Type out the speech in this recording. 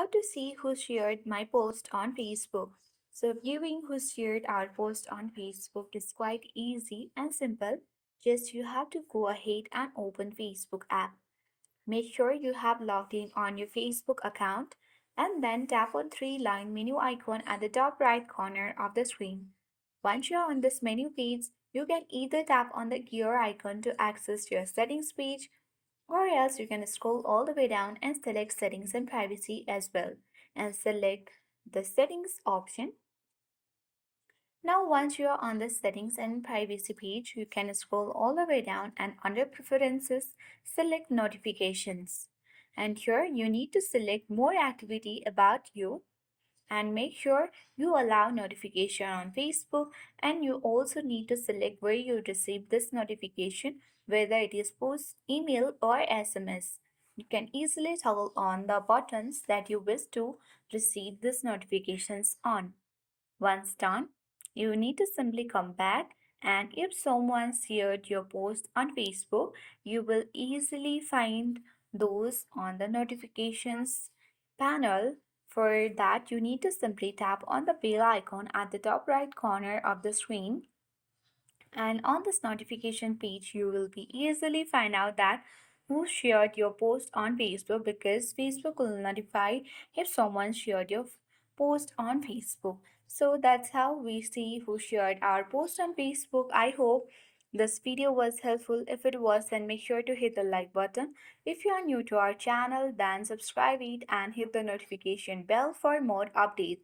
How to see who shared my post on Facebook. So, viewing who shared our post on Facebook is quite easy and simple. Just you have to go ahead and open Facebook app. Make sure you have logged in on your Facebook account and then tap on three-line menu icon at the top right corner of the screen. Once you're on this menu page, you can either tap on the gear icon to access your settings page, or else you can scroll all the way down and select settings and privacy as well and select the settings option. Now once you are on the settings and privacy page, you can scroll all the way down and under preferences, select notifications. And here you need to select more activity about you and make sure you allow notification on Facebook, and you also need to select where you receive this notification, whether it is post, email or SMS. You can easily toggle on the buttons that you wish to receive these notifications on. Once done, you need to simply come back, and if someone shared your post on Facebook, you will easily find those on the notifications panel. For that, you need to simply tap on the bell icon at the top right corner of the screen, and on this notification page you will be easily find out that who shared your post on Facebook, because Facebook will notify if someone shared your post on Facebook. So that's how we see who shared our post on Facebook. I hope this video was helpful. If it was, then make sure to hit the like button. If you are new to our channel, then subscribe it and hit the notification bell for more updates.